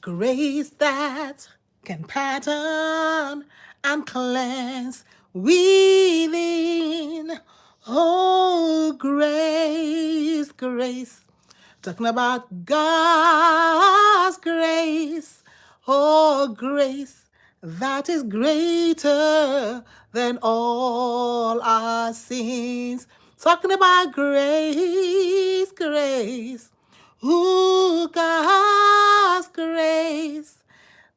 Grace that can pattern and cleanse within. Oh, grace, grace. Talking about God's grace. Oh, grace that is greater than all our sins. Talking about grace, grace. Ooh, God's grace.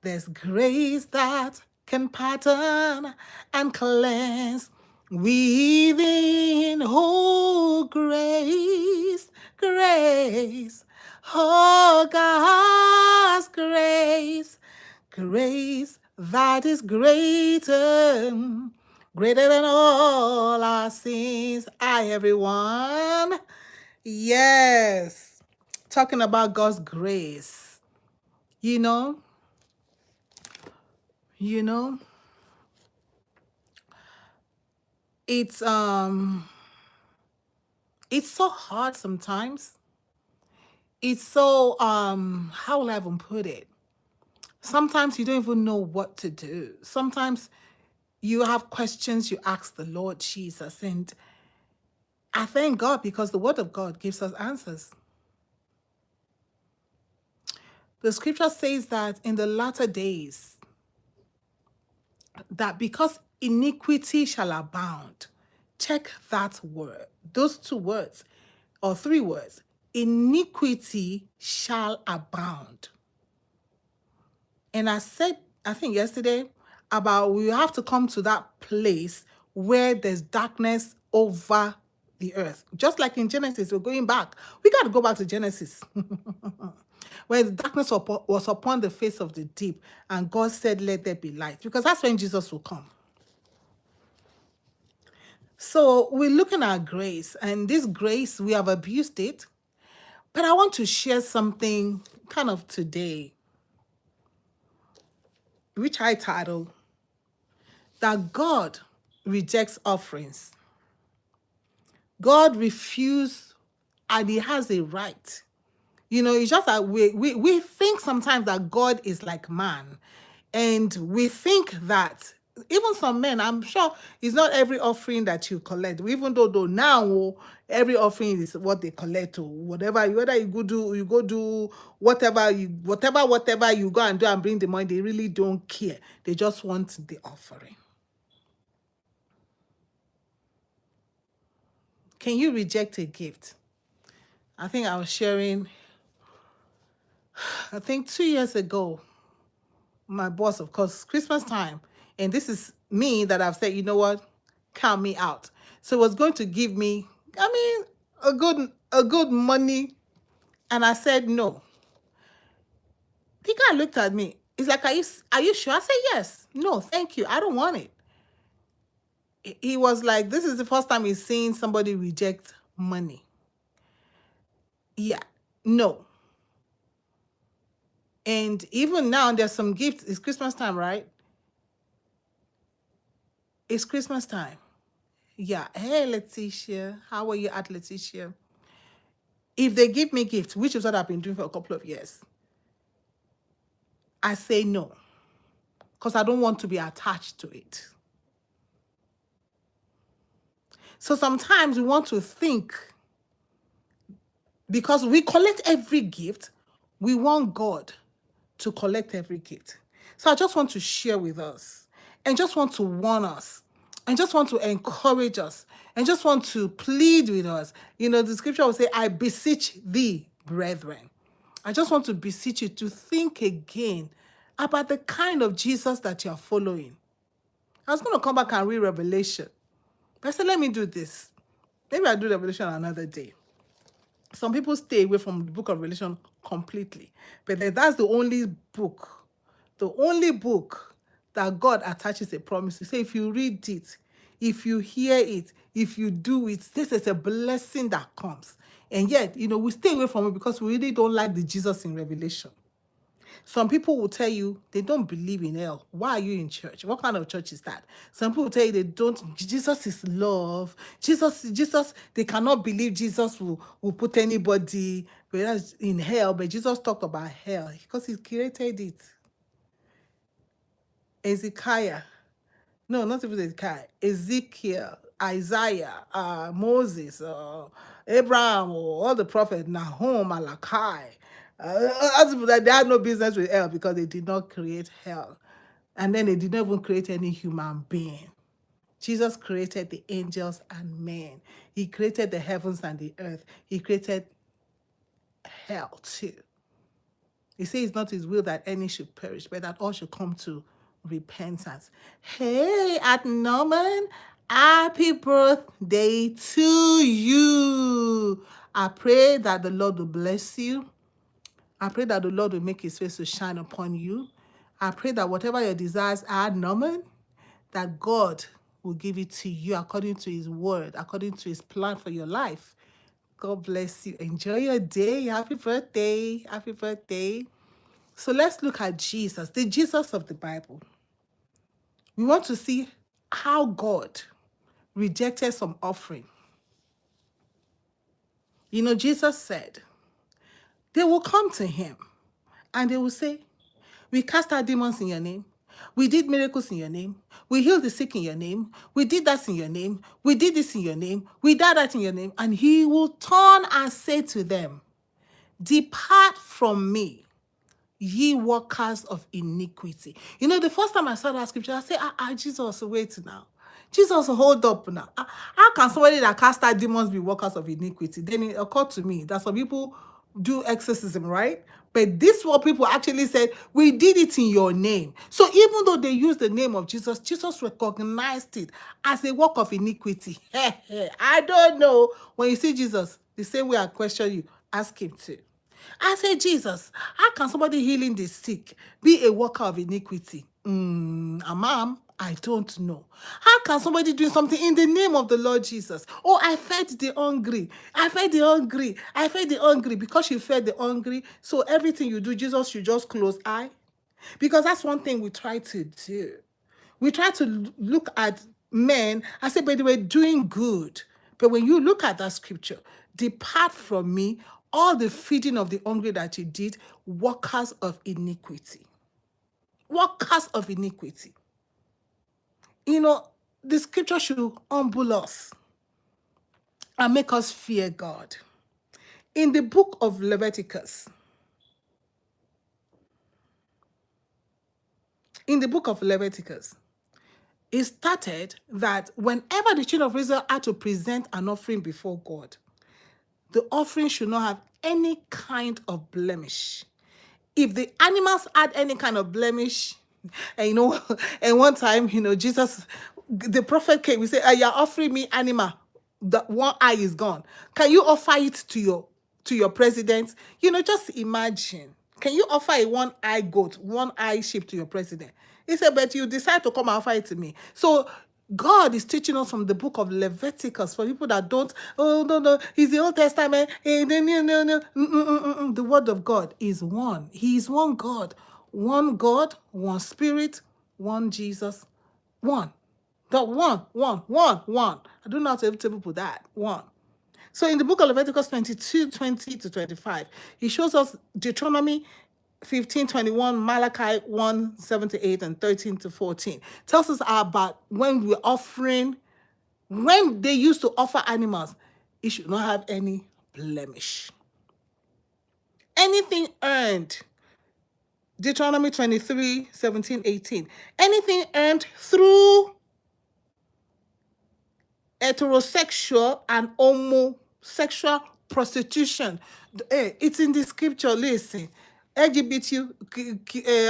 There's grace that can pattern and cleanse within. Oh, grace, grace. Oh, God's grace, grace that is greater, greater than all our sins. Hi, everyone. Yes, talking about God's grace. You know, you know, it's so hard sometimes. It's so how will I even put it? Sometimes you don't even know what to do. Sometimes you have questions you ask the Lord Jesus, and I thank God because the word of God gives us answers. The scripture says that in the latter days, that because iniquity shall abound, check that word, those two words or three words, iniquity shall abound. And I said, I think yesterday, about we have to come to that place where there's darkness over the earth. Just like in Genesis, we're going back. We got to go back to Genesis. Where the darkness was upon the face of the deep, and God said, let there be light, because that's when Jesus will come. So we're looking at grace, and this grace, we have abused it. But I want to share something kind of today, which I titled, that God rejects offerings. God refuses, and he has a right. You know, it's just that we think sometimes that God is like man. And we think that even some men, I'm sure it's not every offering that you collect, even though now every offering is what they collect, or whatever, whether you go do whatever you go and do and bring the money, they really don't care. They just want the offering. Can you reject a gift? I think I was sharing, I think 2 years ago, my boss, of course, Christmas time, and this is me that I've said, you know what, count me out. So it was going to give me, a good money, and I said no. The guy looked at me. He's like, are you sure? I said yes. No, thank you. I don't want it. He was like, this is the first time he's seen somebody reject money. Yeah, no. And even now, there's some gifts. It's Christmas time, right? It's Christmas time. Yeah. Hey, Letitia. How are you at, Letitia? If they give me gifts, which is what I've been doing for a couple of years, I say no, because I don't want to be attached to it. So sometimes we want to think, because we collect every gift, we want God to collect every gift. So I just want to share with us, and just want to warn us, and just want to encourage us, and just want to plead with us. You know, the scripture will say, I beseech thee, brethren. I just want to beseech you to think again about the kind of Jesus that you're following. I was going to come back and read Revelation, but I said, let me do this. Maybe I'll do Revelation another day. Some people stay away from the book of Revelation completely, but that's the only book that God attaches a promise to. Say, if you read it, if you hear it, if you do it, this is a blessing that comes. And yet, we stay away from it because we really don't like the Jesus in Revelation. Some people will tell you they don't believe in hell. Why are you in church? What kind of church is that? Some people will tell you they don't. Jesus is love. Jesus, they cannot believe Jesus will put anybody whereas in hell, but Jesus talked about hell because he created it. Ezekiah, no, not even Ezekiel, Ezekiel, Isaiah, Moses, Abraham, or all the prophets, Nahum, Malachi, other people that they had no business with hell because they did not create hell. And then they did not even create any human being. Jesus created the angels and men. He created the heavens and the earth. He created hell too. He says it's not his will that any should perish, but that all should come to repentance. Hey, at Norman, happy birthday to you. I pray that the Lord will bless you. I pray that the Lord will make his face to shine upon you. I pray that whatever your desires are, Norman, that God will give it to you according to his word, according to his plan for your life. God bless you. Enjoy your day. Happy birthday. Happy birthday. So let's look at Jesus, the Jesus of the Bible. We want to see how God rejected some offering. You know, Jesus said, they will come to him and they will say, we cast out demons in your name. We did miracles in your name. We healed the sick in your name. We did that in your name. We did this in your name. We did that in your name. And he will turn and say to them, depart from me, ye workers of iniquity. You know, the first time I saw that scripture, I said, Jesus, wait now. Jesus, hold up now. How can somebody that cast out demons be workers of iniquity? Then it occurred to me that some people do exorcism, right? But this what people actually said, we did it in your name. So even though they used the name of Jesus, Jesus recognized it as a work of iniquity. I don't know. When you see Jesus, the same way I question you, ask him to. I say, Jesus, how can somebody healing the sick be a worker of iniquity? Ma'am, I don't know. How can somebody do something in the name of the Lord Jesus? Oh, I fed the hungry. I fed the hungry. I fed the hungry. Because you fed the hungry, so everything you do, Jesus should just close eye. Because that's one thing we try to do. We try to look at men and say, but they were doing good. But when you look at that scripture, depart from me, all the feeding of the hungry that you did, workers of iniquity. Workers of iniquity. You know, the scripture should humble us and make us fear God. In the book of Leviticus, it started that whenever the children of Israel had to present an offering before God, the offering should not have any kind of blemish. If the animals had any kind of blemish, and you know, and one time, you know, Jesus, the prophet came, we said, you're offering me animal, the one eye is gone. Can you offer it to your president? You know, just imagine. Can you offer a one-eye goat, one-eye sheep to your president? He said, but you decide to come and offer it to me. So God is teaching us from the book of Leviticus for people that don't, oh, no, it's the Old Testament. No. The word of God is one. He is one God, one Spirit, one Jesus, one. The one. I don't know how to tell people that, one. So in the book of Leviticus 22:20-25, he shows us Deuteronomy 15:21, Malachi 1:7-8, and 13-14. Tells us about when we're offering, when they used to offer animals, it should not have any blemish. Anything earned, Deuteronomy 23:17-18, anything earned through heterosexual and homosexual prostitution. It's in the scripture, listen. LGBT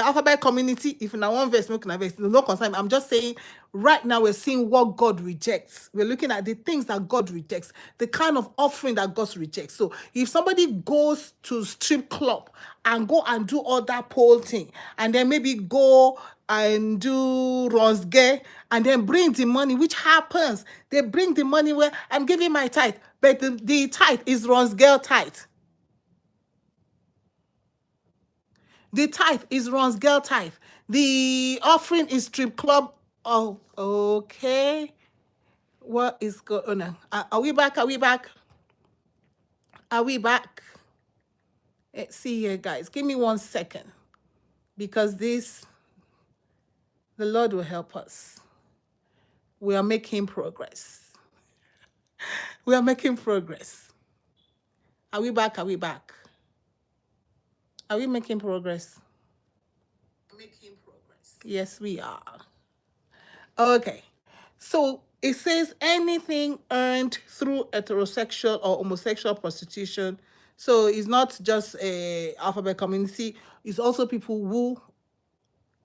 alphabet community, if na one verse, no verse, no concern. I'm just saying, right now we're seeing what God rejects. We're looking at the things that God rejects, the kind of offering that God rejects. So if somebody goes to strip club and go and do all that pole thing, and then maybe go and do ronsge, and then bring the money, which happens, they bring the money where I'm giving my tithe, but the tithe is ronsge tithe. The tithe is Ron's girl tithe. The offering is strip club. Oh, okay. What is going on? Are we back? Are we back? See here, guys, give me 1 second, because the Lord will help us. We are making progress. We are making progress. Are we back? Are we back? Are we making progress? Making progress. Yes, we are. Okay. So it says anything earned through heterosexual or homosexual prostitution. So it's not just a alphabet community. It's also people who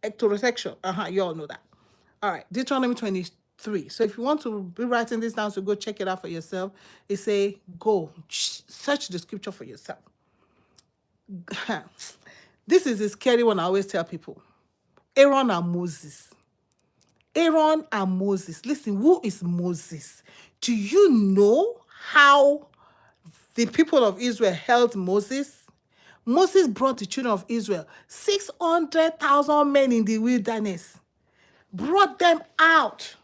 heterosexual. You all know that. All right. Deuteronomy 23. So if you want to be writing this down, so go check it out for yourself. It say go search the scripture for yourself. This is the scary one I always tell people. Aaron and Moses. Aaron and Moses. Listen, who is Moses? Do you know how the people of Israel held Moses? Moses brought the children of Israel, 600,000 men in the wilderness, brought them out.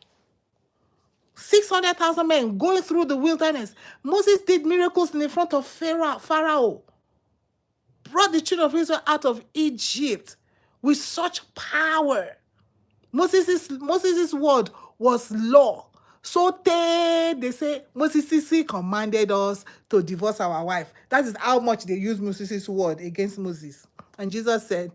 600,000 men going through the wilderness. Moses did miracles in the front of Pharaoh. Brought the children of Israel out of Egypt with such power. Moses' word was law. So they say Moses commanded us to divorce our wife. That is how much they use Moses' word against Moses. And Jesus said,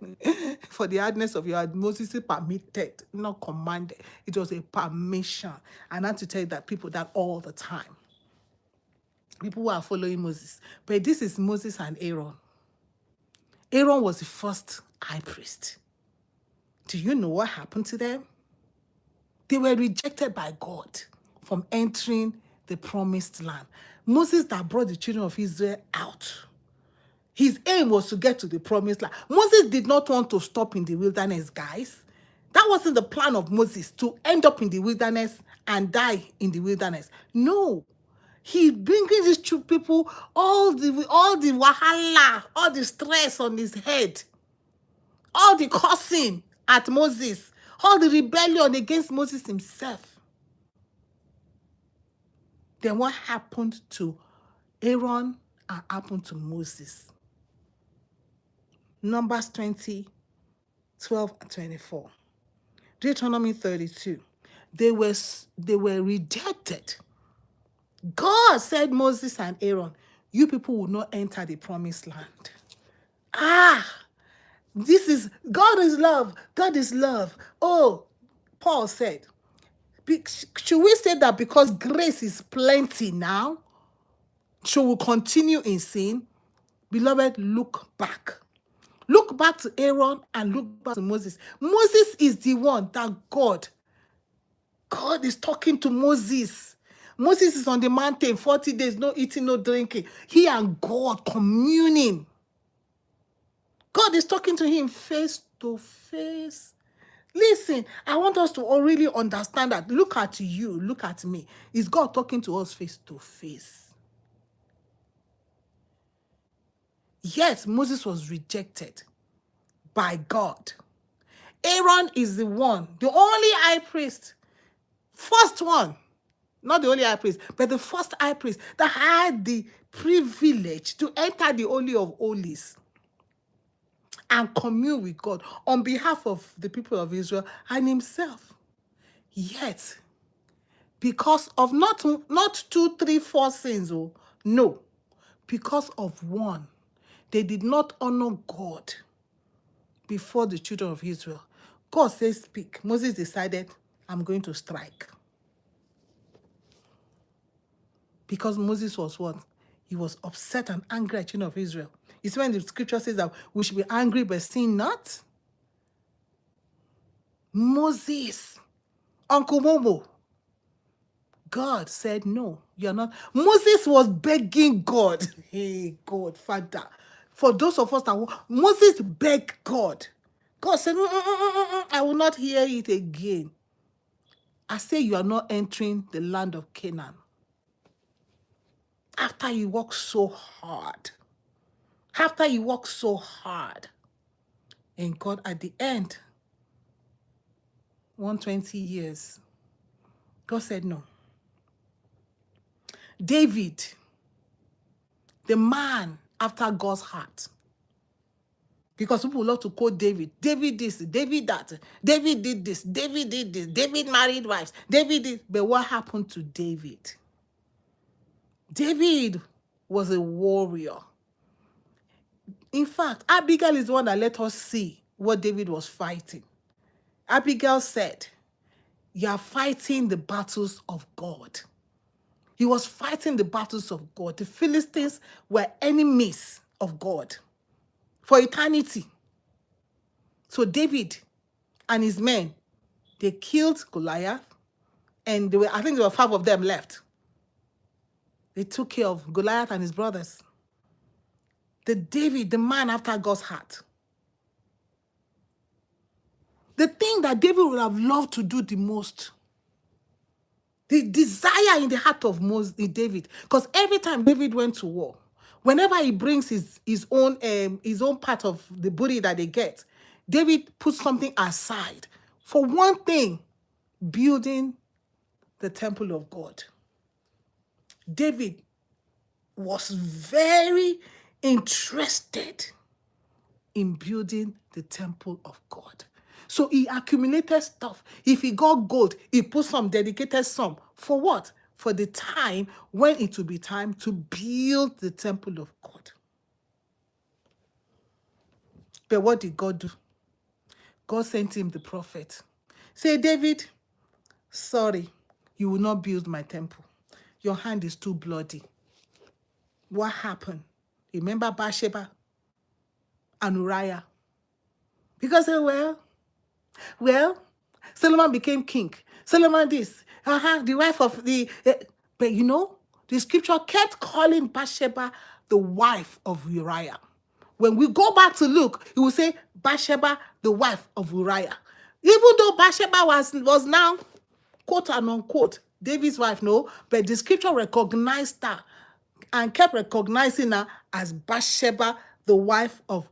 for the hardness of your heart, Moses permitted, not commanded. It was a permission. And I have to tell you that people that all the time. People who are following Moses. But this is Moses and Aaron. Aaron was the first high priest. Do you know what happened to them? They were rejected by God from entering the promised land. Moses that brought the children of Israel out. His aim was to get to the promised land. Moses did not want to stop in the wilderness, guys. That wasn't the plan of Moses, to end up in the wilderness and die in the wilderness. No. He bringing these two people all the wahala, all the stress on his head, all the cursing at Moses, all the rebellion against Moses himself. Then what happened to Aaron and happened to Moses? Numbers 20, 12 and 24. Deuteronomy 32. They were rejected. God said, Moses and Aaron, you people will not enter the promised land. This is, God is love. God is love. Oh, Paul said, should we say that because grace is plenty now, should we continue in sin? Beloved, look back. Look back to Aaron and look back to Moses. Moses is the one that God is talking to Moses. Moses is on the mountain, 40 days, no eating, no drinking. He and God communing. God is talking to him face to face. Listen, I want us to all really understand that. Look at you, look at me. Is God talking to us face to face? Yes, Moses was rejected by God. Aaron is the one, the only high priest, first one, not the only high priest, but the first high priest that had the privilege to enter the Holy of Holies and commune with God on behalf of the people of Israel and himself. Yet, because of not 2, 3, 4 sins, no, because of one, they did not honor God before the children of Israel. God says, speak. Moses decided, I'm going to strike. Because Moses was what? He was upset and angry at the children of Israel. It's when the scripture says that we should be angry but sin not. Moses, Uncle Momo, God said, no, you're not. Moses was begging God. Hey, God, Father. For those of us that Moses begged God. God said, I will not hear it again. I say you are not entering the land of Canaan. After you work so hard. After you work so hard. And God, at the end, 120 years, God said no. David, the man after God's heart, Because people love to quote David. David this, David that. David did this, David did this. David married wives. David did. But what happened to David? David was a warrior. In fact, Abigail is the one that let us see what David was fighting. Abigail said, you are fighting the battles of God. He was fighting the battles of God. The Philistines were enemies of God for eternity. So David and his men, they killed Goliath, and I think there were 5 of them left. They took care of Goliath and his brothers. David, the man after God's heart. The thing that David would have loved to do the most, the desire in the heart of David, because every time David went to war, whenever he brings his own part of the booty that they get, David puts something aside for one thing: building the temple of God. David was very interested in building the temple of God. So he accumulated stuff. If he got gold, he put some, dedicated some. For what? For the time when it will be time to build the temple of God. But what did God do? God sent him the prophet. Say, David, sorry, you will not build my temple. Your hand is too bloody. What happened? Remember Bathsheba and Uriah? Because they were, well, Solomon became king. Solomon this, the wife of the... but you know, the scripture kept calling Bathsheba the wife of Uriah. When we go back to look, it will say Bathsheba, the wife of Uriah. Even though Bathsheba was now, quote and unquote, David's wife, no, but the scripture recognized her and kept recognizing her as Bathsheba, the wife of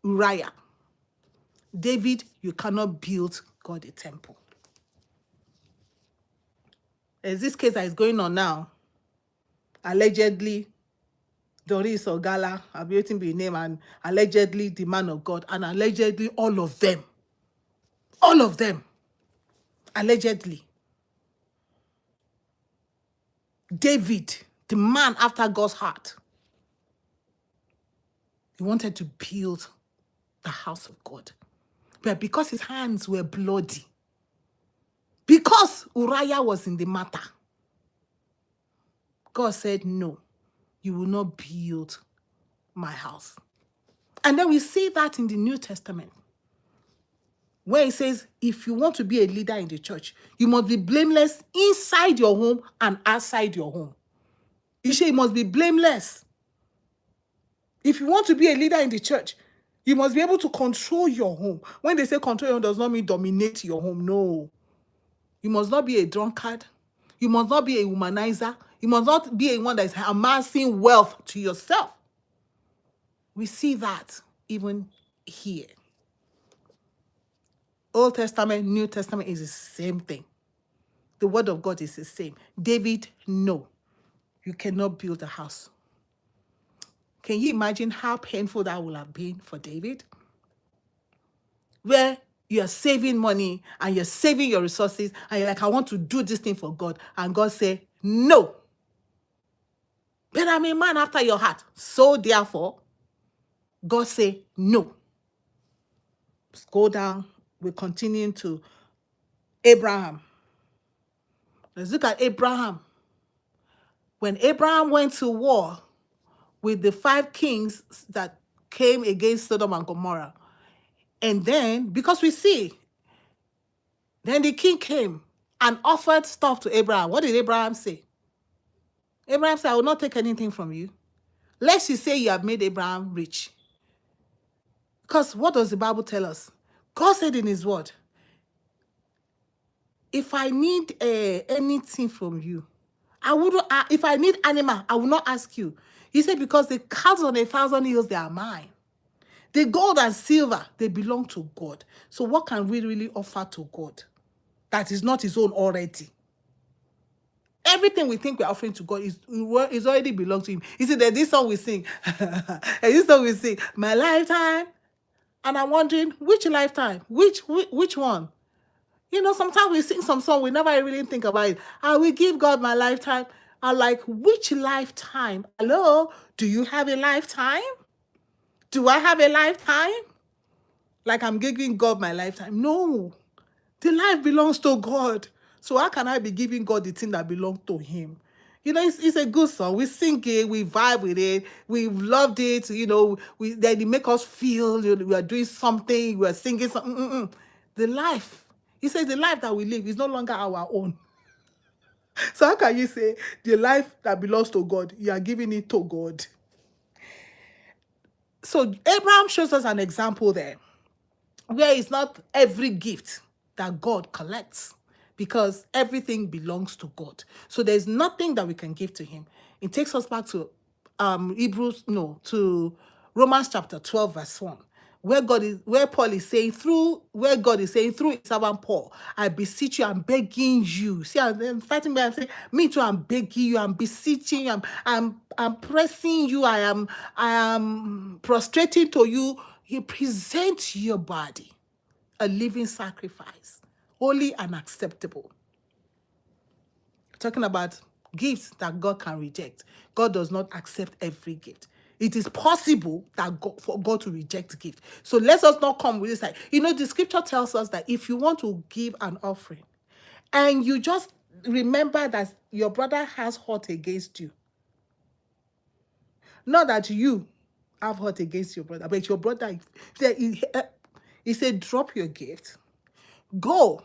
Uriah. David, you cannot build God a temple. There's this case that is going on now. Allegedly, Doris or Gala, I'll be waiting for your name, and allegedly the man of God, and allegedly all of them, allegedly. David, the man after God's heart, he wanted to build the house of God. But because his hands were bloody, because Uriah was in the matter, God said, no, you will not build my house. And then we see that in the New Testament, where it says, if you want to be a leader in the church, you must be blameless inside your home and outside your home. You say you must be blameless. If you want to be a leader in the church, you must be able to control your home. When they say control your home, does not mean dominate your home. No. You must not be a drunkard. You must not be a womanizer. You must not be a one that is amassing wealth to yourself. We see that even here. Old Testament, New Testament is the same thing. The word of God is the same. David, no, you cannot build a house. Can you imagine how painful that would have been for David? Where you're saving money and you're saving your resources and you're like, I want to do this thing for God. And God say, no. But I'm a man after your heart. So therefore, God say, no. Let's go down. We're continuing to Abraham. Let's look at Abraham. When Abraham went to war with the 5 kings that came against Sodom and Gomorrah, and then, because we see, then the king came and offered stuff to Abraham. What did Abraham say? Abraham said, I will not take anything from you. Lest you say you have made Abraham rich. Because what does the Bible tell us? God said in his word, if I need anything from you, I wouldn't. If I need animal, I will not ask you. He said, because the cattle on 1,000 hills, they are mine. The gold and silver, they belong to God. So what can we really offer to God that is not his own already? Everything we think we're offering to God is already belongs to him. You see, there's this song we sing. And this song we sing, my lifetime And I'm wondering, which lifetime? Which one? Sometimes we sing some song, we never really think about it. I will give God my lifetime. I'm like, which lifetime? Hello? Do you have a lifetime? Do I have a lifetime? Like I'm giving God my lifetime? No. The life belongs to God. So how can I be giving God the thing that belongs to him? It's a good song. We sing it, we vibe with it, we loved it, then it make us feel we are doing something, we are singing something. The life, he says the life that we live is no longer our own. So how can you say the life that belongs to God, you are giving it to God? So Abraham shows us an example there, where it's not every gift that God collects, because everything belongs to God. So there's nothing that we can give to him. It takes us back to to Romans chapter 12, verse 1. Where Paul is saying through his servant Paul, I beseech you, I'm begging you. See, I'm fighting back and saying, me too, I'm begging you, I'm beseeching you, I'm pressing you, I am prostrating to you. You present your body a living sacrifice, holy and acceptable. Talking about gifts that God can reject. God does not accept every gift. It is possible that for God to reject gift. So let us not come with this like, the scripture tells us that if you want to give an offering and you just remember that your brother has hurt against you, not that you have hurt against your brother, but your brother, he said, drop your gift, go,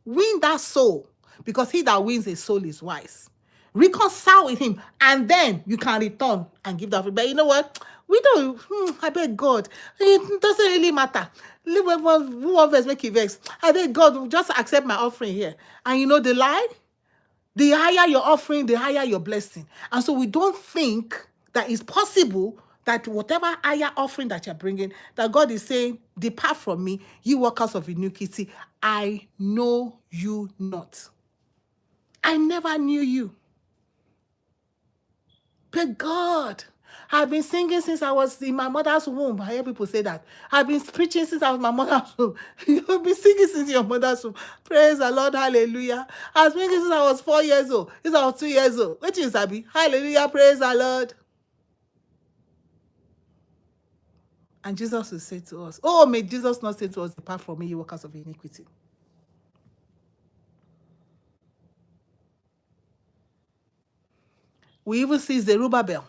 win that soul, because he that wins a soul is wise. Reconcile with him, and then you can return and give that. But you know what? We don't. I beg God. It doesn't really matter. Leave one verse, make it vex. I beg God, just accept my offering here. And you know the lie? The higher your offering, the higher your blessing. And so we don't think that it's possible that whatever higher offering that you're bringing, that God is saying, depart from me, you workers of iniquity. I know you not. I never knew you. But God, I've been singing since I was in my mother's womb. I hear people say that. I've been preaching since I was in my mother's womb. You've been singing since your mother's womb. Praise the Lord, hallelujah. I was singing since I was 4 years old. Since I was 2 years old. Which is Abby? Hallelujah, praise the Lord. And Jesus will say to us, oh, may Jesus not say to us, depart from me, you workers of iniquity. We even see Zerubbabel,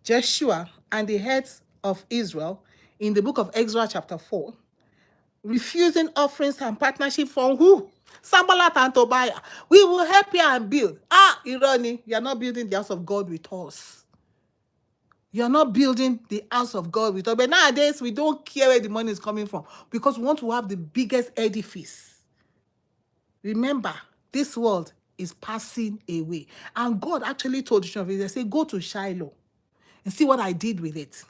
Joshua, and the heads of Israel in the book of Ezra chapter 4, refusing offerings and partnership from who? Sanballat and Tobiah. We will help you and build. Irony, you are not building the house of God with us. You are not building the house of God with us. But nowadays, we don't care where the money is coming from, because we want to have the biggest edifice. Remember, this world is passing away. And God actually told the children of Israel, say, go to Shiloh and see what I did with it.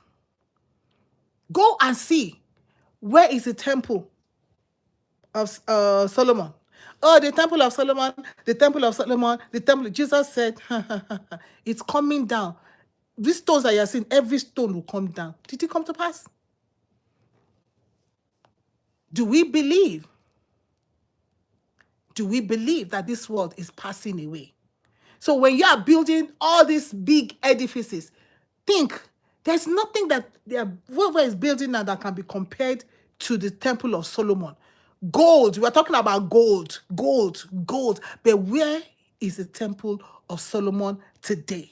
Go and see, where is the temple of Solomon? Oh, the temple of Solomon, the temple of Solomon, the temple. Jesus said, it's coming down. These stones that you are seeing, every stone will come down. Did it come to pass? Do we believe? Do we believe that this world is passing away? So when you are building all these big edifices, think, there's nothing that whoever is building now that can be compared to the temple of Solomon. Gold, we're talking about gold. But where is the temple of Solomon today?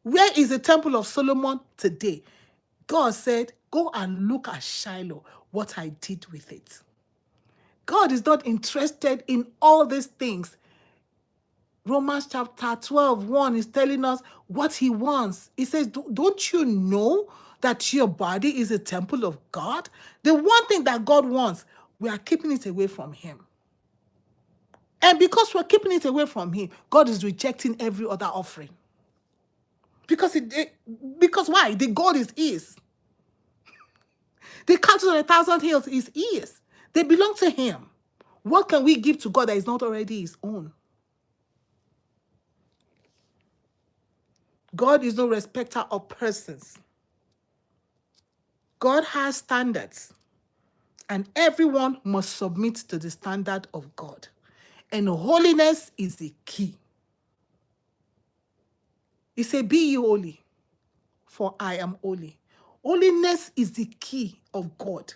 Where is the temple of Solomon today? God said, go and look at Shiloh, what I did with it. God is not interested in all these things. Romans chapter 12, 1 is telling us what he wants. He says, don't you know that your body is a temple of God? The one thing that God wants, we are keeping it away from him. And because we're keeping it away from him, God is rejecting every other offering. Because why? The God is his. The cattle on 1,000 hills is his. They belong to him. What can we give to God that is not already his own? God is no respecter of persons. God has standards, and everyone must submit to the standard of God. And holiness is the key. He said, be ye holy, for I am holy. Holiness is the key of God.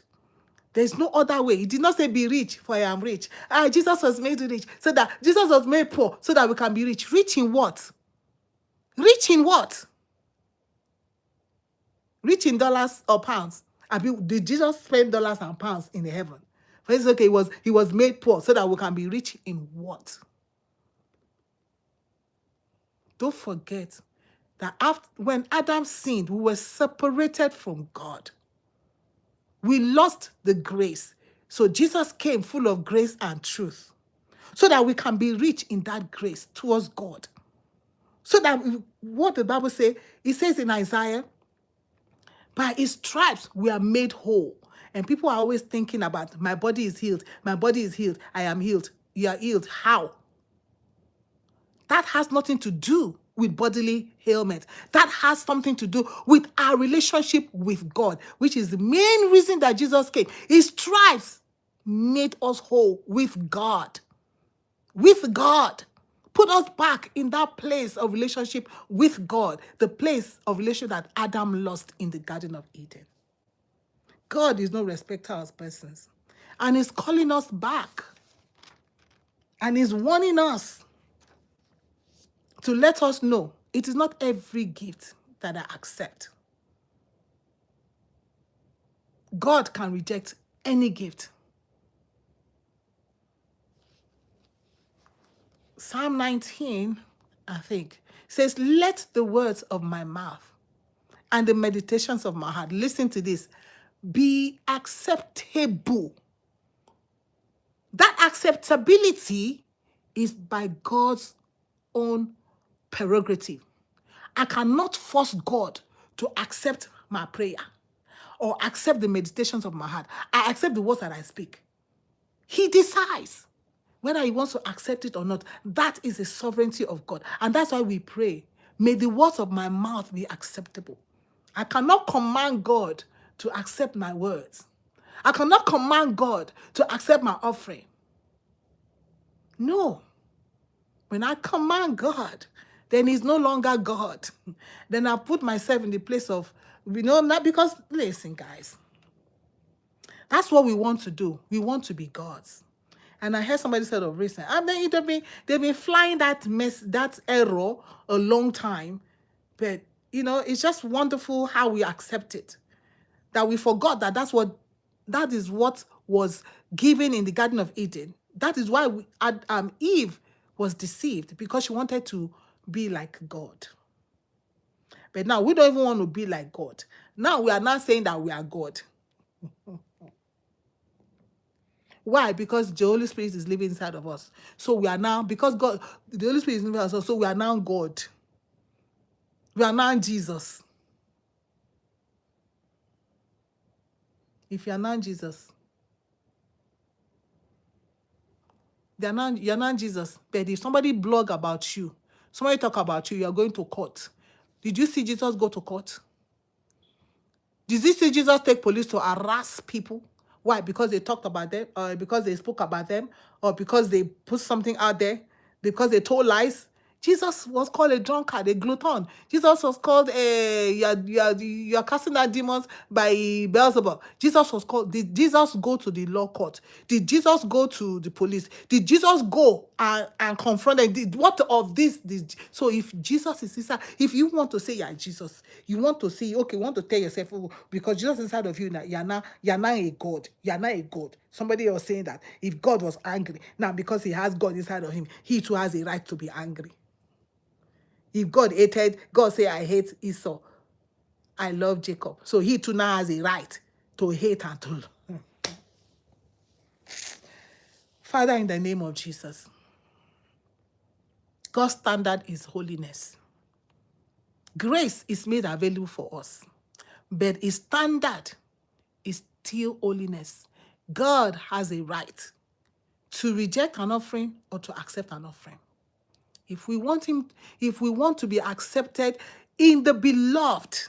There's no other way. He did not say be rich, for I am rich. Jesus was made rich, so that Jesus was made poor, so that we can be rich. Rich in what? Rich in what? Rich in dollars or pounds? Did Jesus spend dollars and pounds in the heaven? But it's okay, he was made poor so that we can be rich in what? Don't forget that when Adam sinned, we were separated from God. We lost the grace. So Jesus came full of grace and truth, so that we can be rich in that grace towards God. So that what the Bible says, it says in Isaiah, by his stripes we are made whole. And people are always thinking about, my body is healed, my body is healed, I am healed. You are healed. How? That has nothing to do with bodily ailment. That has something to do with our relationship with God, which is the main reason that Jesus came. His stripes made us whole with God. With God. Put us back in that place of relationship with God, the place of relationship that Adam lost in the Garden of Eden. God is no respecter of persons. And he's calling us back. And he's warning us to let us know it is not every gift that I accept. God can reject any gift. Psalm 19, I think, says, let the words of my mouth and the meditations of my heart, listen to this, be acceptable. That acceptability is by God's own prerogative. I cannot force God to accept my prayer or accept the meditations of my heart. I accept the words that I speak. He decides whether he wants to accept it or not. That is the sovereignty of God. And that's why we pray, may the words of my mouth be acceptable. I cannot command God to accept my words. I cannot command God to accept my offering. No. When I command God, then he's no longer God. Then I put myself in the place of, not because, listen, guys, that's what we want to do. We want to be gods. And I heard somebody said of recent, and then they've been flying that error a long time. But, it's just wonderful how we accept it. That we forgot that that is what was given in the Garden of Eden. That is why Eve was deceived, because she wanted to be like God. But now we don't even want to be like God. Now we are not saying that we are God. Why? Because the Holy Spirit is living inside of us. So we are now, because God, the Holy Spirit is living inside of us, so we are now God. We are now Jesus. If you are now Jesus, you're not Jesus. But if somebody blog about you, somebody talk about you, you are going to court. Did you see Jesus go to court? Did you see Jesus take police to harass people? Why? Because they talked about them, or because they spoke about them, or because they put something out there, because they told lies? Jesus was called a drunkard, a glutton. Jesus was called you're casting out demons by Beelzebub. Jesus was called. Did Jesus go to the law court? Did Jesus go to the police? Did Jesus go and confront them? What of this? So if Jesus is inside, if you want to say you're Jesus, you want to say, okay, you want to tell yourself, oh, because Jesus is inside of you now, you're not a God. You're not a God. Somebody was saying that if God was angry, now because he has God inside of him, he too has a right to be angry. If God hated, God say, I hate Esau, I love Jacob. So he too now has a right to hate and to love. Father, in the name of Jesus, God's standard is holiness. Grace is made available for us, but his standard is still holiness. God has a right to reject an offering or to accept an offering. If we want to be accepted in the beloved.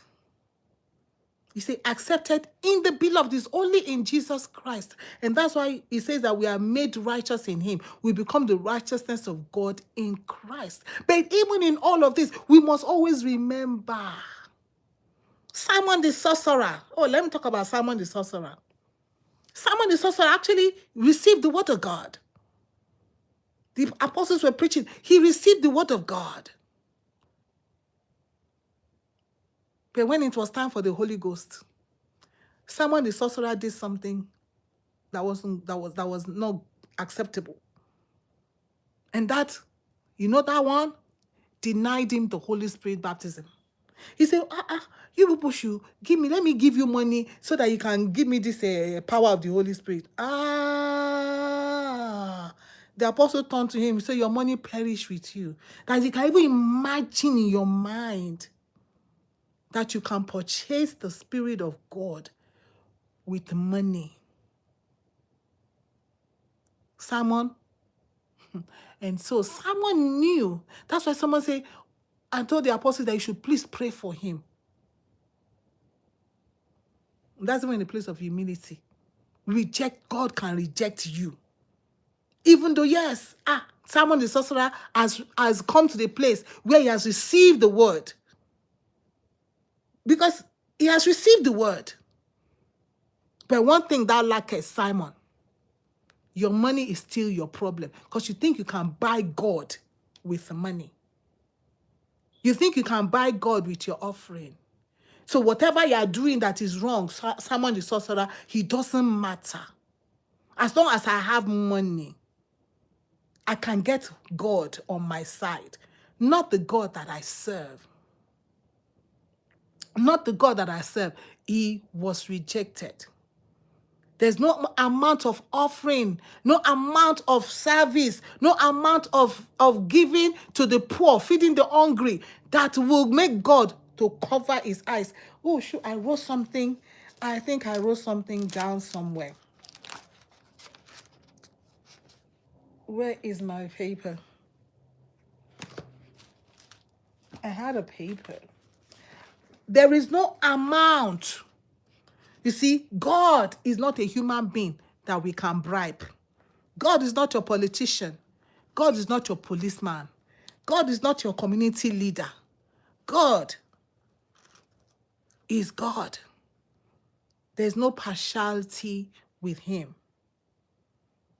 He said, accepted in the beloved is only in Jesus Christ. And that's why he says that we are made righteous in him. We become the righteousness of God in Christ. But even in all of this, we must always remember Simon the sorcerer. Oh, let me talk about Simon the sorcerer. Simon the sorcerer actually received the word of God. The apostles were preaching. He received the word of God. But when it was time for the Holy Ghost, Simon the sorcerer did something that was not acceptable. And that, that one denied him the Holy Spirit baptism. He said, you people should let me give you money so that you can give me this power of the Holy Spirit. The apostle turned to him and said, your money perish with you. That you can even imagine in your mind that you can purchase the Spirit of God with money. Simon. And so Simon knew. That's why someone said, I told the apostles that you should please pray for him. That's even in the place of humility. God can reject you. Even though, yes, Simon the sorcerer has come to the place where he has received the word. Because he has received the word. But one thing that lacketh, Simon, your money is still your problem. Because you think you can buy God with money. You think you can buy God with your offering. So whatever you are doing that is wrong, Simon the sorcerer, he doesn't matter. As long as I have money, I can get God on my side. Not the God that I serve. Not the God that I serve. He was rejected. There's no amount of offering, no amount of service, no amount of giving to the poor, feeding the hungry that will make God to cover his eyes. Oh, shoot, I wrote something. I think I wrote something down somewhere. Where is my paper? I had a paper. There is no amount. You see, God is not a human being that we can bribe. God is not your politician. God is not your policeman. God is not your community leader. God is God. There's no partiality with him.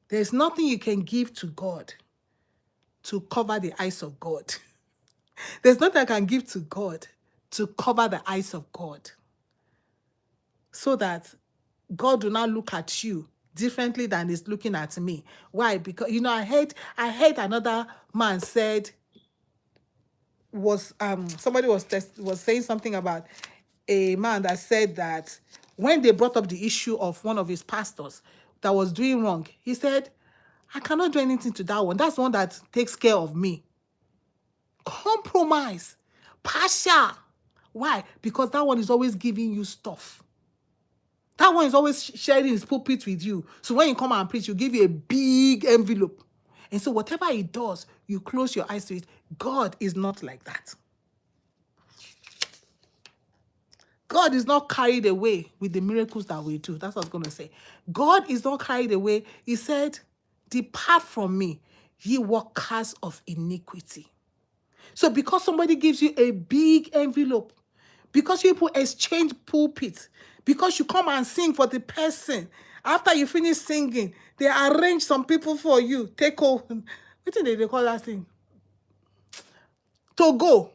There's nothing you can give to God to cover the eyes of God. There's nothing I can give to God to cover the eyes of God. So that God do not look at you differently than he's looking at me. Why? Because, I heard another man said, somebody was saying something about a man that said that when they brought up the issue of one of his pastors that was doing wrong, he said, I cannot do anything to that one. That's the one that takes care of me. Compromise. Partial. Why? Because that one is always giving you stuff. That one is always sharing his pulpit with you. So when you come and preach, you give you a big envelope. And so whatever he does, you close your eyes to it. God is not like that. God is not carried away with the miracles that we do. That's what I was going to say. God is not carried away. He said, depart from me, ye workers of iniquity. So because somebody gives you a big envelope, because people exchange pulpits, because you come and sing for the person, after you finish singing, they arrange some people for you. Take over. What do they call that thing? To go.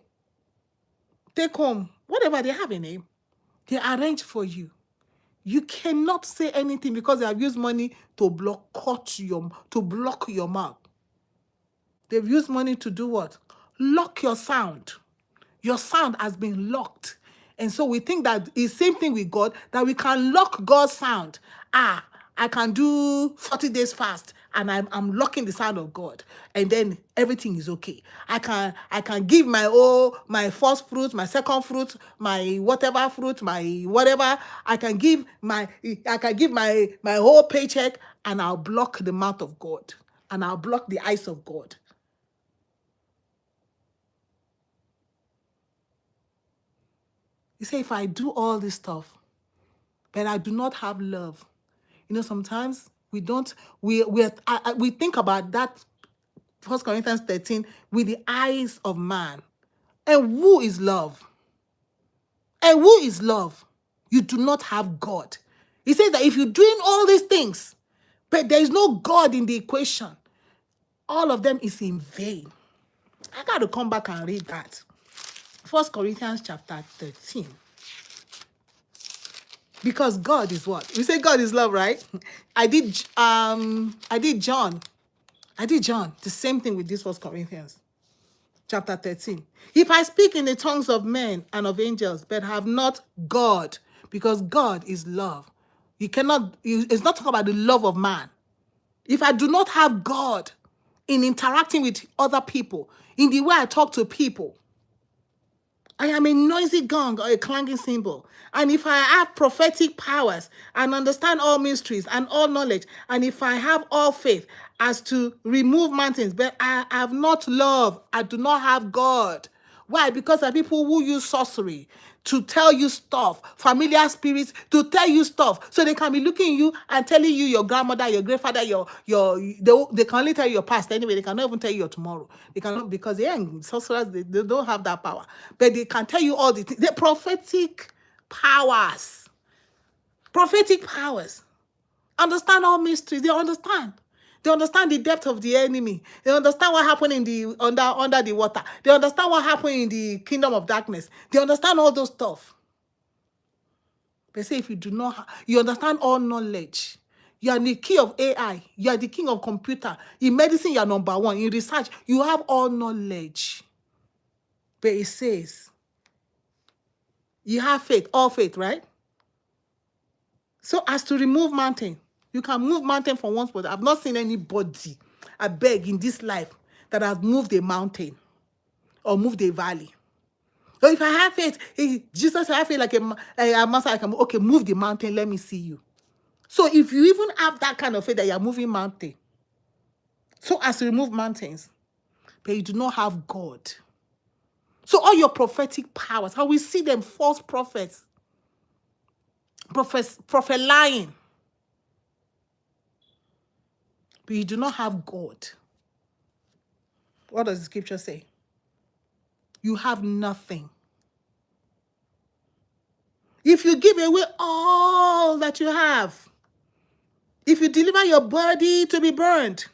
Take home. Whatever they have a name. They arrange for you. You cannot say anything because they have used money to block your mouth. They've used money to do what? Lock your sound. Your sound has been locked. And so we think that it's the same thing with God, that we can lock God's sound. I can do 40 days fast and I'm locking the sound of God. And then everything is okay. I can give my first fruit, my second fruit, my whatever fruit, my whatever. I can give my whole paycheck and I'll block the mouth of God. And I'll block the eyes of God. He said, if I do all this stuff, but I do not have love. Sometimes we don't, we think about that 1 Corinthians 13 with the eyes of man. And who is love? And who is love? You do not have God. He says that if you're doing all these things, but there is no God in the equation, all of them is in vain. I got to come back and read that. 1 Corinthians chapter 13. Because God is what? We say God is love, right? I did John. The same thing with this 1 Corinthians chapter 13. If I speak in the tongues of men and of angels, but have not God, because God is love. It's not talking about the love of man. If I do not have God in interacting with other people, in the way I talk to people, I am a noisy gong or a clanging cymbal. And if I have prophetic powers and understand all mysteries and all knowledge, and if I have all faith as to remove mountains, but I have not love, I do not have God. Why? Because there are people who use sorcery to tell you stuff, familiar spirits to tell you stuff, so they can be looking at you and telling you your grandmother, your grandfather, they can only tell you your past anyway. They cannot even tell you your tomorrow. They cannot, because sorcerers, they don't have that power, but they can tell you all the things. The prophetic powers, understand all mysteries. They understand. They understand the depth of the enemy. They understand what happened in the under the water. They understand what happened in the kingdom of darkness. They understand all those stuff. They say if you do not, you understand all knowledge. You are the king of AI. You are the king of computer. In medicine, you are number one. In research, you have all knowledge. But it says, you have faith, all faith, right? So as to remove mountain, you can move mountain from one spot. I've not seen anybody, I beg, in this life that has moved a mountain or moved a valley. So if I have faith, Jesus, I feel like a master, I can, okay, move the mountain, let me see you. So if you even have that kind of faith that you're moving mountain, so as to remove mountains, but you do not have God. So all your prophetic powers, how we see them, false prophets, prophet lying, but you do not have God. What does the scripture say? You have nothing. If you give away all that you have, if you deliver your body to be burned,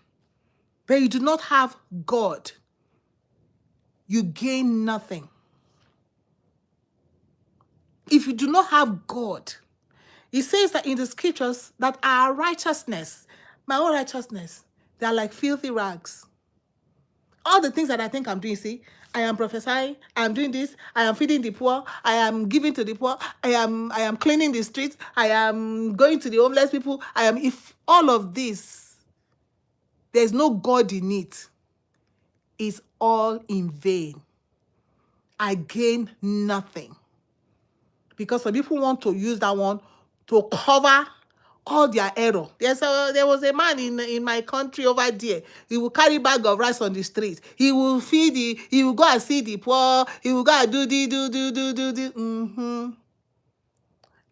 but you do not have God, you gain nothing. If you do not have God, it says that in the scriptures that our righteousness, my own righteousness, they are like filthy rags. All the things that I think I'm doing, see, I am prophesying, I am doing this, I am feeding the poor, I am giving to the poor, I am cleaning the streets, I am going to the homeless people, if all of this, there's no God in it, it's all in vain. I gain nothing. Because some people want to use that one to cover all their error. There was a man in my country over there. He will carry bag of rice on the street. He will he will go and see the poor. He will go and do.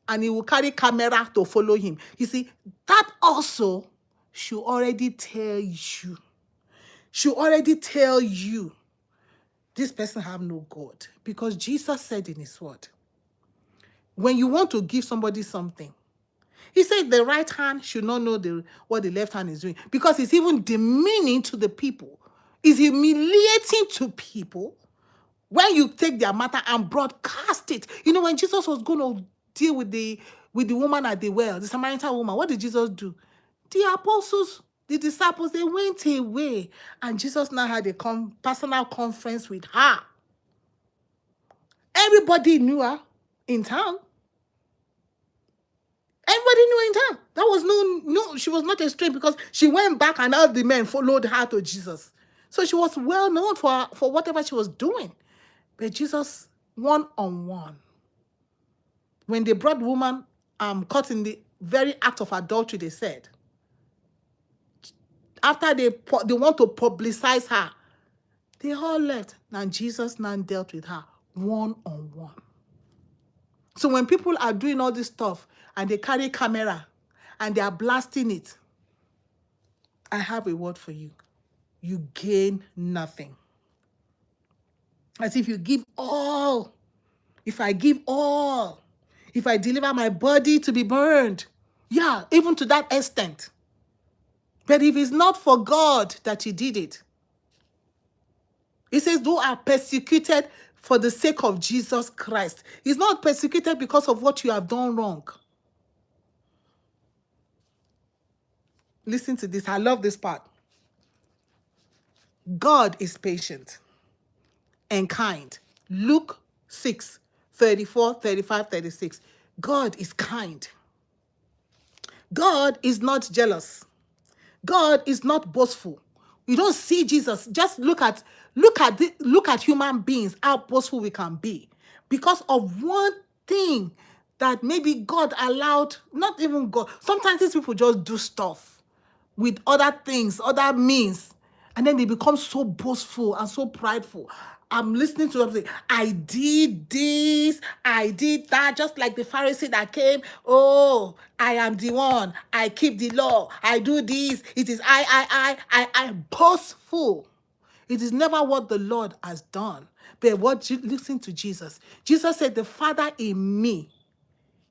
And he will carry camera to follow him. You see, that also should already tell you, this person have no God. Because Jesus said in his word, when you want to give somebody something, he said the right hand should not know what the left hand is doing, because it's even demeaning to the people. It's humiliating to people when you take their matter and broadcast it. When Jesus was going to deal with the woman at the well, the Samaritan woman, what did Jesus do? The apostles, the disciples, they went away, and Jesus now had a personal conference with her. Everybody knew her in town. Everybody knew in town. That was no, she was not a stranger, because she went back and all the men followed her to Jesus. So she was well known for whatever she was doing. But Jesus, one-on-one, when they brought woman caught in the very act of adultery, they said, after they want to publicize her, they all left. And Jesus now dealt with her one-on-one. So when people are doing all this stuff and they carry camera and they are blasting it, I have a word for you. You gain nothing. As if you give all. If I give all, if I deliver my body to be burned, yeah, even to that extent. But if it's not for God that he did it, he says, those are persecuted for the sake of Jesus Christ. He's not persecuted because of what you have done wrong. Listen to this. I love this part. God is patient and kind. Luke 6, 34, 35, 36. God is kind. God is not jealous. God is not boastful. You don't see Jesus. Just look at human beings, how boastful we can be because of one thing that maybe God allowed, not even God. Sometimes these people just do stuff with other things, other means, and then they become so boastful and so prideful. I'm listening to them say, I did this, I did that, just like the Pharisee that came. Oh, I am the one. I keep the law. I do this. It is I boastful. It is never what the Lord has done. But listen to Jesus. Jesus said, the Father in me,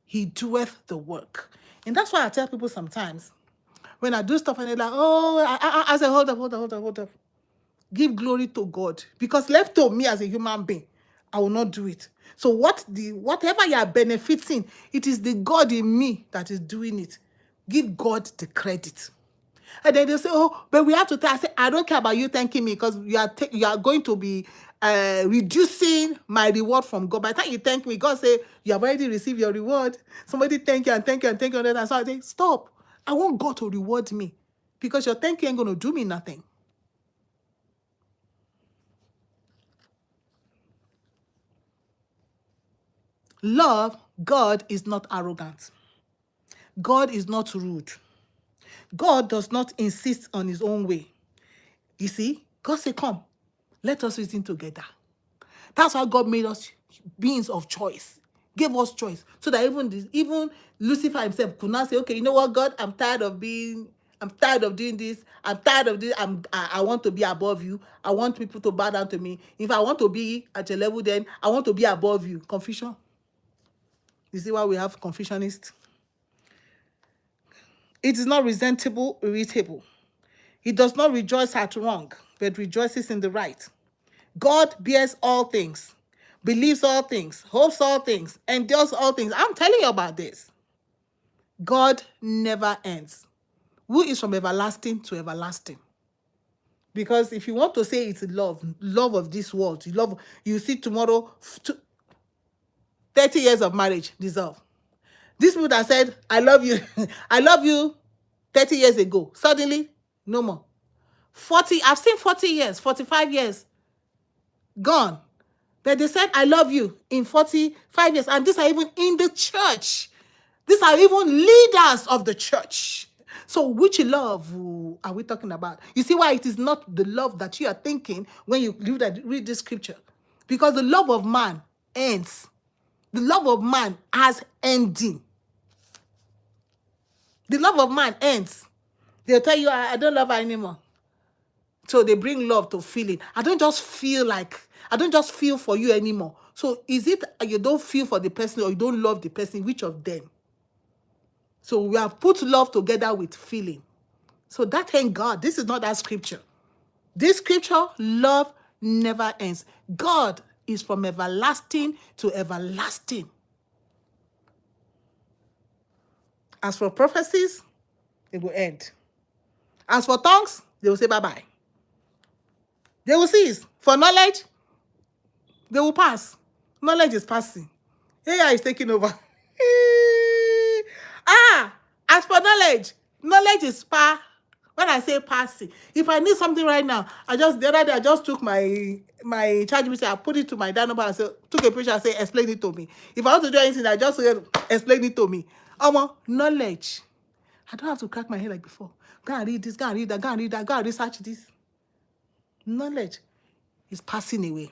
he doeth the work. And that's why I tell people sometimes, when I do stuff and they're like, oh, I say, hold up. Give glory to God. Because left to me as a human being, I will not do it. So whatever you are benefiting, it is the God in me that is doing it. Give God the credit. And then they say, oh, but we have to tell. I say, I don't care about you thanking me because you are going to be reducing my reward from God. By the time you thank me, God say, you have already received your reward. Somebody thank you and thank you and thank you. And so I say, stop. I want God to reward me because your thank you ain't going to do me nothing. Love, God is not arrogant. God is not rude. God does not insist on his own way. You see, God said, come, let us reason together. That's how God made us beings of choice. Gave us choice. So that even Lucifer himself could not say, okay, you know what, God, I'm tired of doing this. I'm tired of this. I want to be above you. I want people to bow down to me. If I want to be at your level, then I want to be above you. Confusion. You see why we have confusionists? It is not resentable, irritable. It does not rejoice at wrong, but rejoices in the right. God bears all things, believes all things, hopes all things, endures all things. I'm telling you about this. God never ends. Who is from everlasting to everlasting? Because if you want to say it's love of this world, you see tomorrow, 30 years of marriage, dissolve. These people that said, I love you, I love you 30 years ago, suddenly, no more. 40, I've seen 40 years, 45 years, gone. But they said, I love you in 45 years. And these are even in the church. These are even leaders of the church. So which love are we talking about? You see why it is not the love that you are thinking when you read this scripture. Because the love of man ends. The love of man has ending. The love of man ends. They'll tell you, I don't love her anymore. So they bring love to feeling. I don't just feel for you anymore. So is it you don't feel for the person or you don't love the person? Which of them? So we have put love together with feeling. So that ain't God. This is not that scripture. This scripture, love never ends. God is from everlasting to everlasting. As for prophecies, it will end. As for tongues, they will say bye-bye. They will cease. For knowledge, they will pass. Knowledge is passing. AI is taking over. As for knowledge, knowledge is when I say passing. If I need something right now, the other day I just took my ChatGPT, I put it to my dad number and took a picture and say, explain it to me. If I want to do anything, I just say, explain it to me. Knowledge. I don't have to crack my head like before. Go and read this, go and read that, go and read that, go and research this. Knowledge is passing away.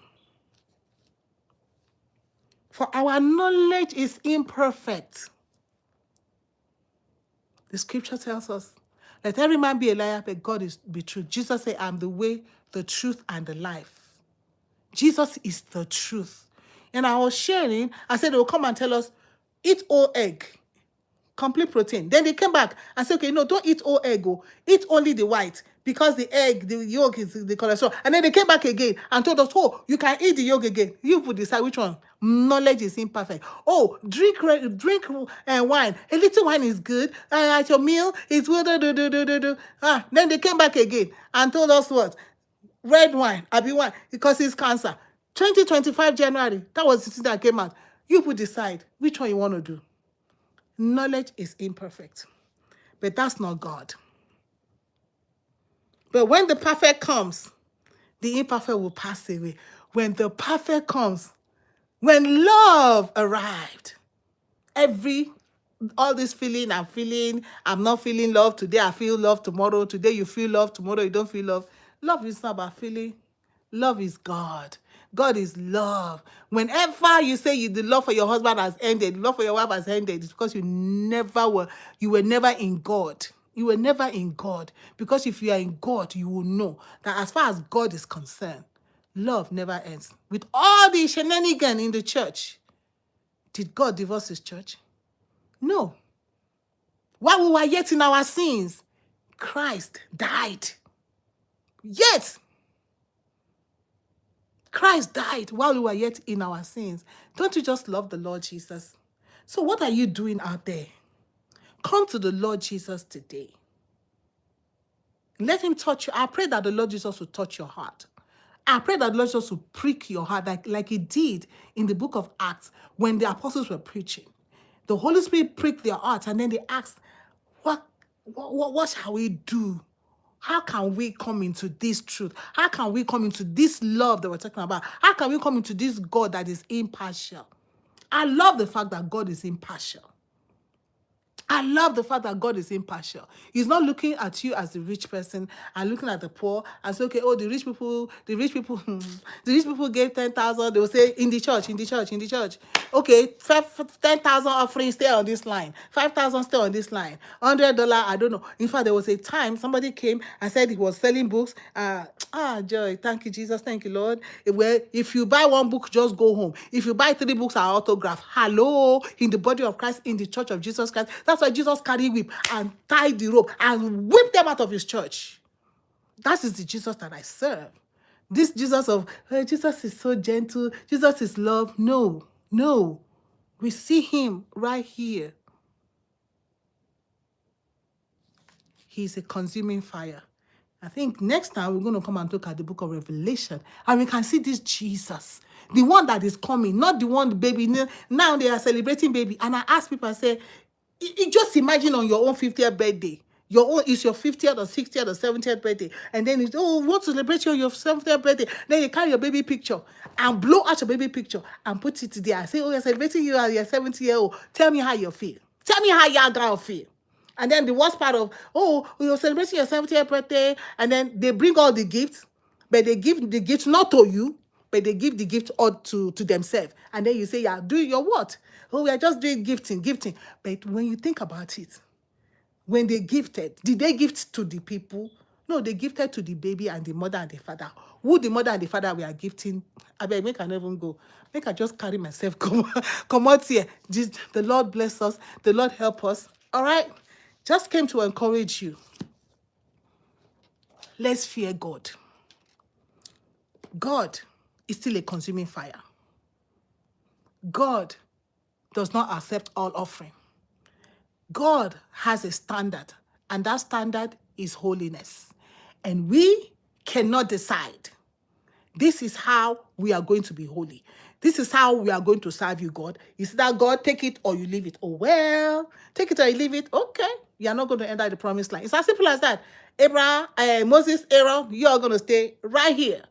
For our knowledge is imperfect. The scripture tells us, let every man be a liar, but God is be true. Jesus said, I'm the way, the truth, and the life. Jesus is the truth. And I was sharing, I said they will come and tell us, eat all egg, complete protein. Then they came back and said, okay, no, don't eat all egg, eat only the white, because the egg, the yolk is the cholesterol. And then they came back again and told us, oh, you can eat the yolk again. You would decide which one. Knowledge is imperfect. Oh, drink wine. A little wine is good. At your meal, it's then they came back again and told us what? Red wine, abi wine, because it's cancer. 2025 January, that was the thing that came out. You would decide which one you want to do. Knowledge is imperfect, but that's not God. But when the perfect comes, the imperfect will pass away. When the perfect comes, when love arrived, all this feeling, I'm not feeling love today, I feel love tomorrow. Today you feel love, tomorrow you don't feel love. Love is not about feeling. Love is God. God is love. Whenever you say the love for your husband has ended, the love for your wife has ended, it's because you were never in God. You were never in God. Because if you are in God, you will know that as far as God is concerned, love never ends. With all the shenanigans in the church, did God divorce his church? No. While we were yet in our sins, Christ died. Yet, Christ died while we were yet in our sins. Don't you just love the Lord Jesus? So what are you doing out there? Come to the Lord Jesus today. Let him touch you. I pray that the Lord Jesus will touch your heart. I pray that the Lord Jesus will prick your heart like he did in the book of Acts when the apostles were preaching. The Holy Spirit pricked their hearts and then they asked, what shall we do? How can we come into this truth? How can we come into this love that we're talking about? How can we come into this God that is impartial? I love the fact that God is impartial. I love the fact that God is impartial. He's not looking at you as the rich person and looking at the poor and say, okay, oh, the rich people, the rich people gave 10,000. They will say in the church. Okay, 10,000 offerings, stay on this line. 5,000 stay on this line. $100, I don't know. In fact, there was a time somebody came and said he was selling books. Joy, thank you, Jesus, thank you, Lord. If you buy one book, just go home. If you buy 3 books, are autographed. Hello, in the body of Christ, in the church of Jesus Christ. That's why Jesus carried whip and tied the rope and whipped them out of his church. That is the Jesus that I serve. This Jesus of, Jesus is so gentle. Jesus is love. No. We see him right here. He's a consuming fire. I think next time we're going to come and look at the book of Revelation and we can see this Jesus, the one that is coming, not the one, the baby. Now they are celebrating baby. And I ask people, I say, just imagine on your own 50th birthday. It's your 50th or 60th or 70th birthday. And then it's, want to celebrate your 70th birthday. Then you carry your baby picture and blow out your baby picture and put it there. I say, you're celebrating you as your 70-year-old. Tell me how you feel. Tell me how your girl feel. And then the worst part of, you're celebrating your 70th birthday, and then they bring all the gifts, but they give the gift not to you, but they give the gift all to themselves. And then you say, yeah, do your what? We are just doing gifting. But when you think about it, when they gifted, did they gift to the people? No, they gifted to the baby and the mother and the father. Who the mother and the father we are gifting? I beg, make I never go. Make I just carry myself, come out here. The Lord bless us. The Lord help us. All right? Just came to encourage you. Let's fear God. God is still a consuming fire. God does not accept all offering. God has a standard, and that standard is holiness. And we cannot decide, this is how we are going to be holy. This is how we are going to serve you, God. Is that God, take it or you leave it? Oh, well, take it or you leave it. Okay. You are not going to enter the promised land. It's as simple as that. Abraham, Moses, Aaron, you are going to stay right here.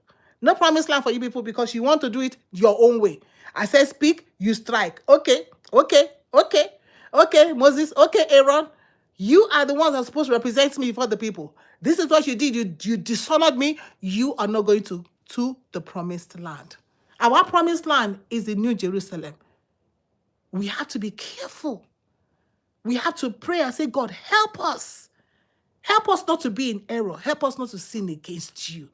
No promised land for you people because you want to do it your own way. I said speak, you strike. Okay. Moses, okay, Aaron. You are the ones that are supposed to represent me before the people. This is what you did. You dishonored me. You are not going to the promised land. Our promised land is the New Jerusalem. We have to be careful. We have to pray and say, God, help us. Help us not to be in error. Help us not to sin against you.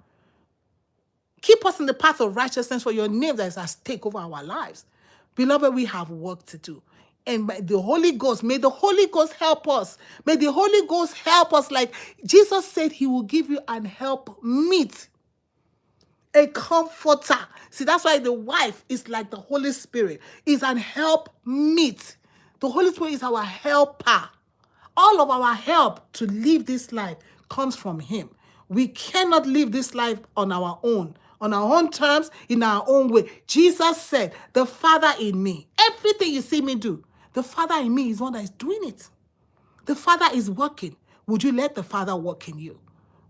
Keep us in the path of righteousness for your name that is at stake over our lives. Beloved, we have work to do. And by the Holy Ghost, may the Holy Ghost help us. May the Holy Ghost help us. Like Jesus said, he will give you an help meet, a comforter. See, that's why the wife is like the Holy Spirit, is an help meet. The Holy Spirit is our helper. All of our help to live this life comes from him. We cannot live this life on our own terms, in our own way. Jesus said, the Father in me, everything you see me do, the Father in me is one that is doing it. The Father is working. Would you let the Father work in you?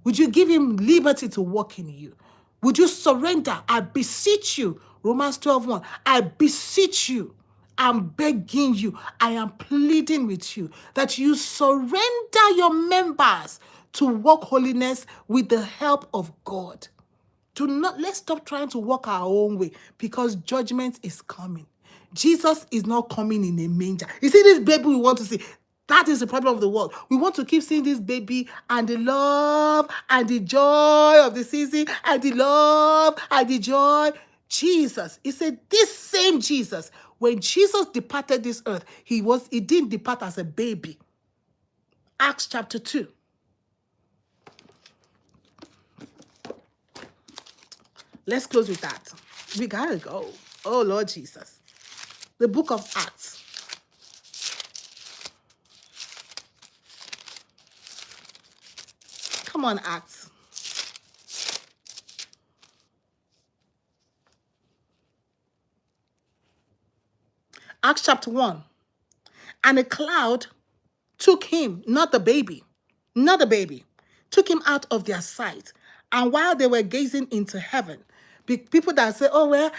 Would you give him liberty to work in you? Would you surrender? I beseech you. Romans 12:1. I beseech you. I'm begging you. I am pleading with you that you surrender your members to walk holiness with the help of God. Let's stop trying to walk our own way, because judgment is coming. Jesus is not coming in a manger. You see this baby we want to see? That is the problem of the world. We want to keep seeing this baby and the love and the joy of the season and the love and the joy. Jesus, he said this same Jesus, when Jesus departed this earth, he didn't depart as a baby. Acts chapter 2. Let's close with that. We gotta go. Oh, Lord Jesus. The book of Acts. Come on, Acts. Acts chapter 1. And a cloud took him, not the baby, took him out of their sight. And while they were gazing into heaven, people that say, oh, well,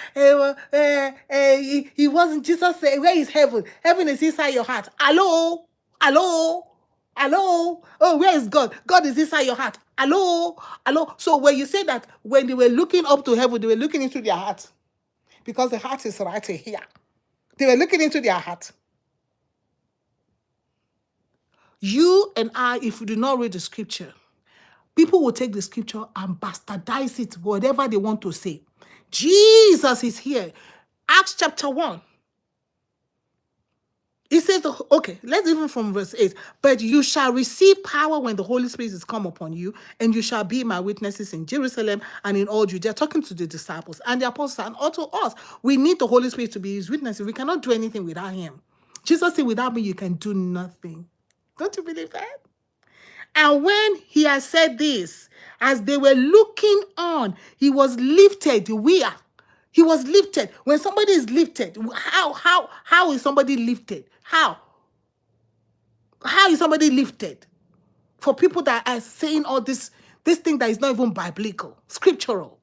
he wasn't, Jesus said, where is heaven? Heaven is inside your heart. Hello? Oh, where is God? God is inside your heart. Hello? So when you say that, when they were looking up to heaven, they were looking into their heart, because the heart is right here. They were looking into their heart. You and I, if we do not read the scripture, people will take the scripture and bastardize it, whatever they want to say. Jesus is here. Acts chapter 1. It says, okay, let's even from verse 8. But you shall receive power when the Holy Spirit is come upon you, and you shall be my witnesses in Jerusalem and in all Judea. Talking to the disciples and the apostles and also us. We need the Holy Spirit to be his witnesses. We cannot do anything without him. Jesus said, without me, you can do nothing. Don't you believe that? And when he had said this, as they were looking on, he was lifted. Where? He was lifted. When somebody is lifted, how is somebody lifted? How is somebody lifted? For people that are saying all this thing that is not even biblical, scriptural,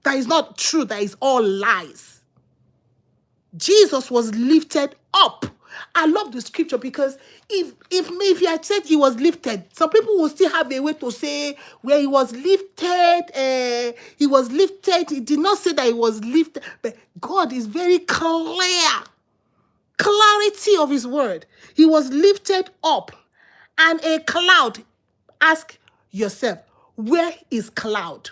that is not true, that is all lies. Jesus was lifted up. I love the scripture, because if you had said he was lifted, some people will still have a way to say where he was lifted. He was lifted. He did not say that he was lifted, but God is very clear. Clarity of his word. He was lifted up, and a cloud. Ask yourself, where is cloud?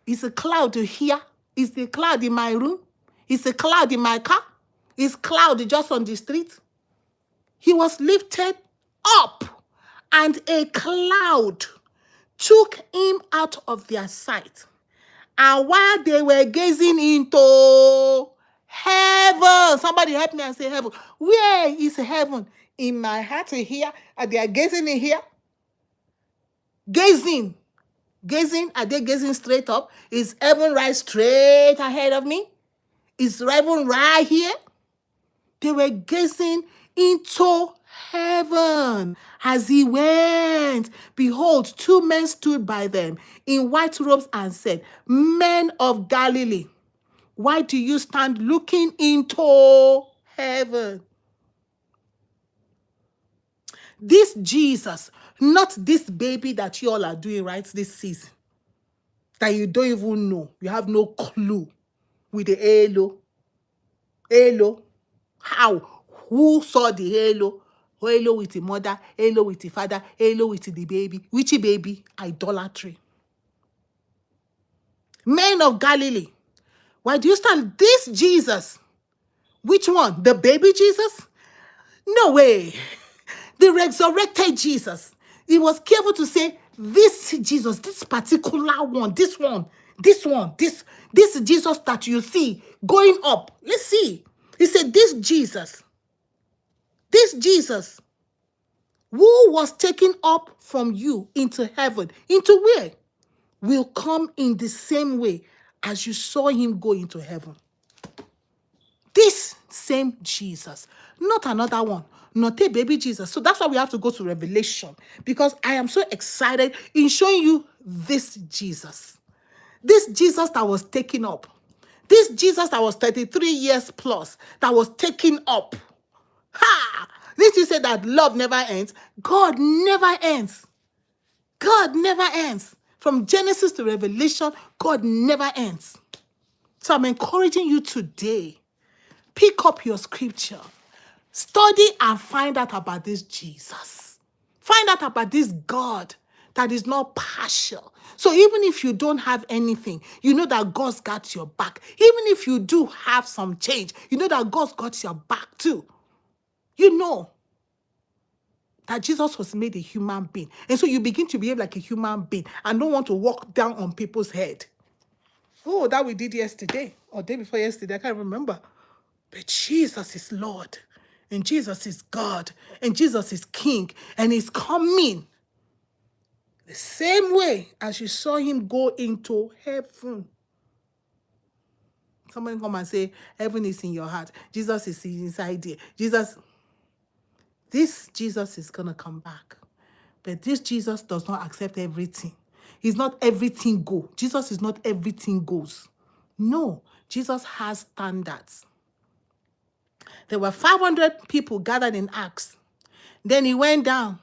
Is a cloud here? Is the cloud in my room? Is a cloud in my car? Is cloud just on the street? He was lifted up, and a cloud took him out of their sight. And while they were gazing into heaven, somebody help me and say heaven. Where is heaven? In my heart here, and they are gazing in here. Gazing. Are they gazing straight up? Is heaven right straight ahead of me? Is heaven right here? They were gazing into heaven. As he went, behold, two men stood by them in white robes and said, Men of Galilee, why do you stand looking into heaven? This Jesus, not this baby that you all are doing right this season, that you don't even know. You have no clue with the halo. How? Who saw the halo? Halo with the mother, halo with the father, halo with the baby. Which baby? Idolatry. Men of Galilee, why do you stand? This Jesus. Which one? The baby Jesus? No way. The resurrected Jesus. He was careful to say, this Jesus, this particular one, this Jesus that you see going up. Let's see. He said, this Jesus, who was taken up from you into heaven, into where? Will come in the same way as you saw him go into heaven. This same Jesus, not another one, not a baby Jesus. So that's why we have to go to Revelation, because I am so excited in showing you this Jesus. This Jesus that was taken up. This Jesus that was 33 years plus, that was taken up. Ha! This you say that love never ends. God never ends. God never ends. From Genesis to Revelation, God never ends. So I'm encouraging you today, pick up your scripture, study and find out about this Jesus. Find out about this God that is not partial. So even if you don't have anything, you know that God's got your back. Even if you do have some change, you know that God's got your back too. You know that Jesus was made a human being. And so you begin to behave like a human being and don't want to walk down on people's head. Oh, that we did yesterday or day before yesterday. I can't remember. But Jesus is Lord. And Jesus is God. And Jesus is King. And he's coming the same way as you saw him go into heaven. Somebody come and say, heaven is in your heart. Jesus is inside there. This Jesus is going to come back. But this Jesus does not accept everything. He's not everything go. Jesus is not everything goes. No, Jesus has standards. There were 500 people gathered in Acts. Then he went down.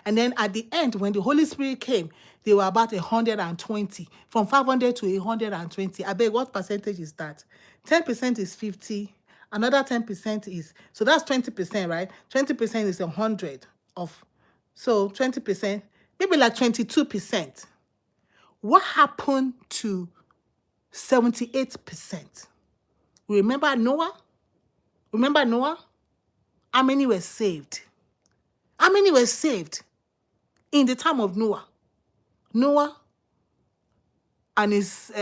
And then at the end, when the Holy Spirit came, they were about 120. From 500 to 120. I beg, what percentage is that? 10% is 50. Another 10% is, so that's 20%, right? 20% is 100 of, so 20%, maybe like 22%. What happened to 78%? Remember Noah? Remember Noah? How many were saved? How many were saved in the time of Noah? Noah and his,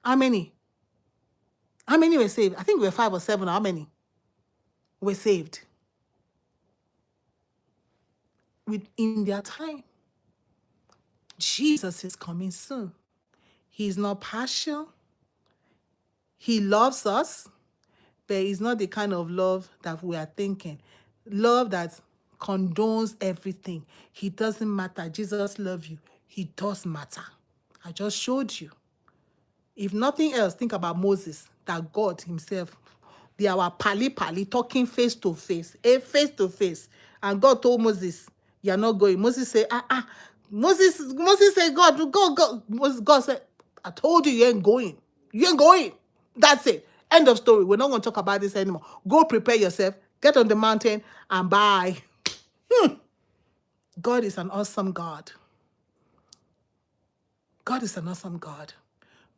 how many? How many were saved? I think we were 5 or 7. How many were saved? In their time. Jesus is coming soon. He's not partial. He loves us, but it's not the kind of love that we are thinking. Love that condones everything. He doesn't matter. Jesus loves you. He does matter. I just showed you. If nothing else, think about Moses, that God himself, they are pali talking face to face, face to face. And God told Moses, you're not going. Moses said, Moses said, God, go. God said, I told you, you ain't going. You ain't going. That's it. End of story. We're not going to talk about this anymore. Go prepare yourself. Get on the mountain and bye. God is an awesome God. God is an awesome God.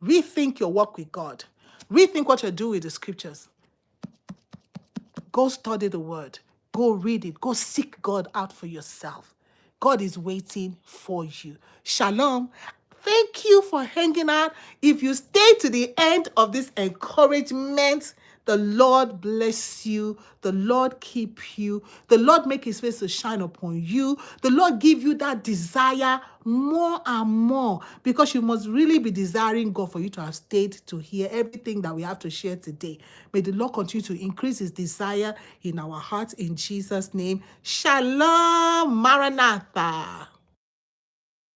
Rethink your walk with God. Rethink what you do with the scriptures. Go study the word. Go read it. Go seek God out for yourself. God is waiting for you. Shalom. Thank you for hanging out. If you stay to the end of this encouragement, the Lord bless you. The Lord keep you. The Lord make his face to shine upon you. The Lord give you that desire more and more, because you must really be desiring God for you to have stayed to hear everything that we have to share today. May the Lord continue to increase his desire in our hearts in Jesus' name. Shalom, Maranatha.